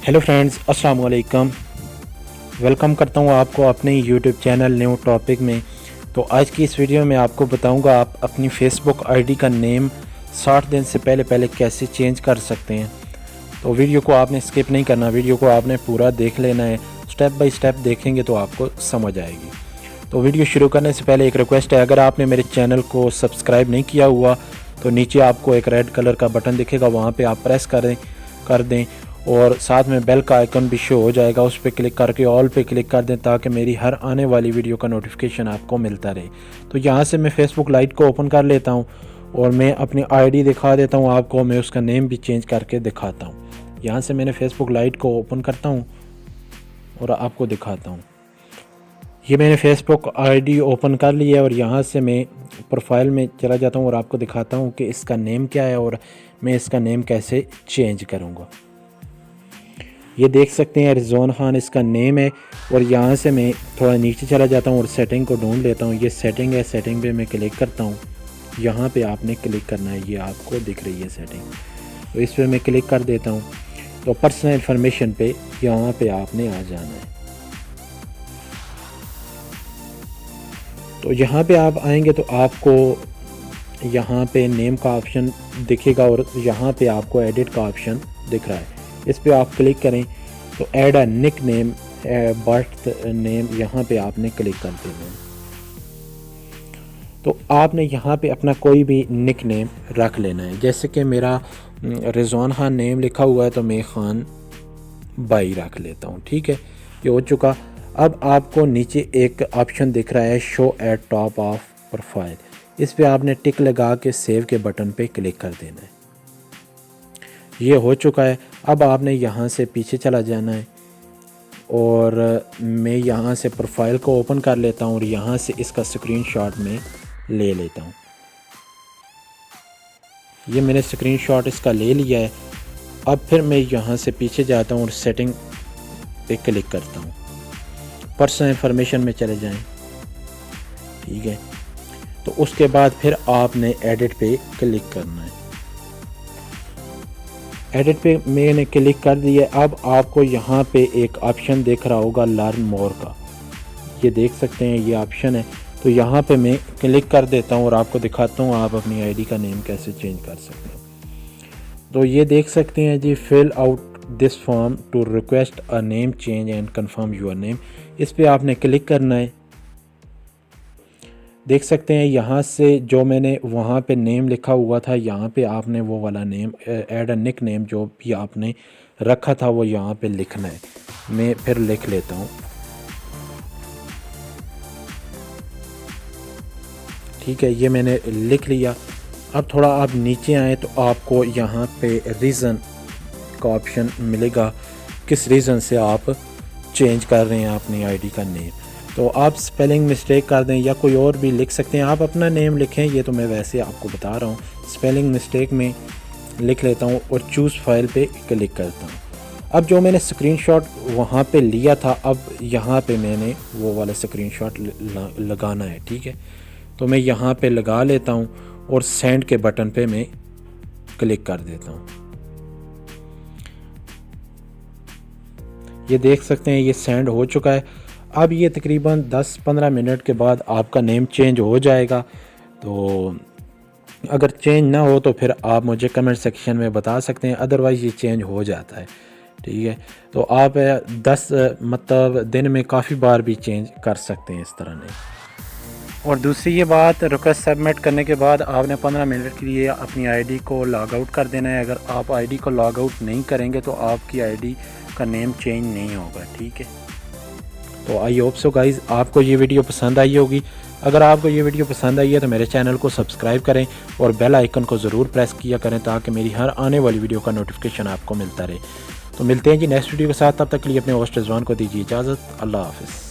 Hello friends, अस्सलाम वालेकुम। Welcome करता हूँ आपको अपने यूट्यूब चैनल न्यू टॉपिक में। तो आज की इस वीडियो में आपको बताऊँगा आप अपनी फेसबुक आईडी का नेम 60 दिन से पहले कैसे चेंज कर सकते हैं। तो वीडियो को आपने स्किप नहीं करना, वीडियो को आपने पूरा देख लेना है। स्टेप बाय स्टेप देखेंगे तो आपको समझ आएगी। तो वीडियो शुरू करने से पहले एक रिक्वेस्ट है, अगर आपने मेरे चैनल को सब्सक्राइब नहीं किया हुआ तो नीचे आपको एक रेड कलर का बटन दिखेगा, वहाँ पे आप प्रेस कर दें और साथ में बेल का आइकन भी शो हो जाएगा, उस पर क्लिक करके ऑल पे क्लिक कर दें ताकि मेरी हर आने वाली वीडियो का नोटिफिकेशन आपको मिलता रहे। तो यहाँ से मैं फेसबुक लाइट को ओपन कर लेता हूँ और मैं अपनी आईडी दिखा देता हूँ आपको। मैं उसका नेम भी चेंज करके दिखाता हूँ। यहाँ से मैंने फेसबुक लाइट को ओपन करता हूँ और आपको दिखाता हूँ। ये मैंने फेसबुक आईडी ओपन कर लिया है और यहाँ से मैं प्रोफाइल में चला जाता हूँ और आपको दिखाता हूँ कि इसका नेम क्या है और मैं इसका नेम कैसे चेंज करूँगा। ये देख सकते हैं रिजवान खान इसका नेम है। और यहाँ से मैं थोड़ा नीचे चला जाता हूँ और सेटिंग को ढूंढ लेता हूँ। ये सेटिंग है, सेटिंग पे मैं क्लिक करता हूँ। यहाँ पे आपने क्लिक करना है, ये आपको दिख रही है सेटिंग, तो इस पर मैं क्लिक कर देता हूँ। तो पर्सनल इन्फॉर्मेशन पे यहाँ पे आपने आ जाना है। तो यहाँ पे आप आएंगे तो आपको यहाँ पे नेम का ऑप्शन दिखेगा और यहाँ पे आपको एडिट का ऑप्शन दिख रहा है। इस पे आप क्लिक करें तो add a nickname birth name, यहाँ पे आपने क्लिक कर देना है। तो आपने यहाँ पे अपना कोई भी निक नेम रख लेना है। जैसे कि मेरा रिजवान खान नेम लिखा हुआ है तो मैं खान बाई रख लेता हूँ। ठीक है, ये हो चुका। अब आपको नीचे एक ऑप्शन दिख रहा है show at top of profile, इस पे आपने टिक लगा के सेव के बटन पे क्लिक कर देना है। ये हो चुका है। अब आपने यहाँ से पीछे चला जाना है और मैं यहाँ से प्रोफाइल को ओपन कर लेता हूँ और यहाँ से इसका स्क्रीनशॉट में ले लेता हूँ। ये मैंने स्क्रीनशॉट इसका ले लिया है। अब फिर मैं यहाँ से पीछे जाता हूँ और सेटिंग पे क्लिक करता हूँ। पर्सनल इन्फॉर्मेशन में चले जाएं। ठीक है, तो उसके बाद फिर आपने एडिट पे क्लिक करना है। एडिट पे मैंने क्लिक कर दिया। अब आपको यहाँ पे एक ऑप्शन दिख रहा होगा लर्न मोर का, ये देख सकते हैं ये ऑप्शन है। तो यहाँ पे मैं क्लिक कर देता हूँ और आपको दिखाता हूँ आप अपनी आईडी का नेम कैसे चेंज कर सकते हैं। तो ये देख सकते हैं जी, fill out this form to request a name change and confirm your name, इस पे आपने क्लिक करना है। देख सकते हैं यहाँ से जो मैंने वहाँ पे नेम लिखा हुआ था, यहाँ पे आपने वो वाला name add a nickname जो भी आपने रखा था वो यहाँ पे लिखना है। मैं फिर लिख लेता हूँ। ठीक है, ये मैंने लिख लिया। अब थोड़ा आप नीचे आए तो आपको यहाँ पे रीज़न का ऑप्शन मिलेगा, किस रीज़न से आप चेंज कर रहे हैं अपनी आईडी का नेम। तो आप स्पेलिंग मिस्टेक कर दें या कोई और भी लिख सकते हैं, आप अपना नेम लिखें। ये तो मैं वैसे आपको बता रहा हूँ। स्पेलिंग मिस्टेक में लिख लेता हूँ और चूज़ फाइल पे क्लिक करता हूँ। अब जो मैंने स्क्रीनशॉट वहाँ पे लिया था, अब यहाँ पे मैंने वो वाला स्क्रीनशॉट लगाना है। ठीक है, तो मैं यहाँ पे लगा लेता हूँ और सेंड के बटन पे मैं क्लिक कर देता हूँ। ये देख सकते हैं ये सेंड हो चुका है। अब ये तकरीबन 10-15 मिनट के बाद आपका नेम चेंज हो जाएगा। तो अगर चेंज ना हो तो फिर आप मुझे कमेंट सेक्शन में बता सकते हैं, अदरवाइज़ ये चेंज हो जाता है। ठीक है, तो आप 10 मतलब दिन में काफ़ी बार भी चेंज कर सकते हैं इस तरह नहीं। और दूसरी ये बात, रिक्वेस्ट सबमिट करने के बाद आपने 15 मिनट के लिए अपनी आईडी को लॉग आउट कर देना है। अगर आप आईडी को लॉग आउट नहीं करेंगे तो आपकी आईडी का नेम चेंज नहीं होगा। ठीक है, तो आई होप सो गाइज़ आपको ये वीडियो पसंद आई होगी। अगर आपको ये वीडियो पसंद आई है तो मेरे चैनल को सब्सक्राइब करें और बेल आइकन को ज़रूर प्रेस किया करें ताकि मेरी हर आने वाली वीडियो का नोटिफिकेशन आपको मिलता रहे। तो मिलते हैं जी नेक्स्ट वीडियो के साथ, तब तक के लिए अपने होस्ट रिजवान को दीजिए इजाज़त। अल्लाह हाफ़िज़।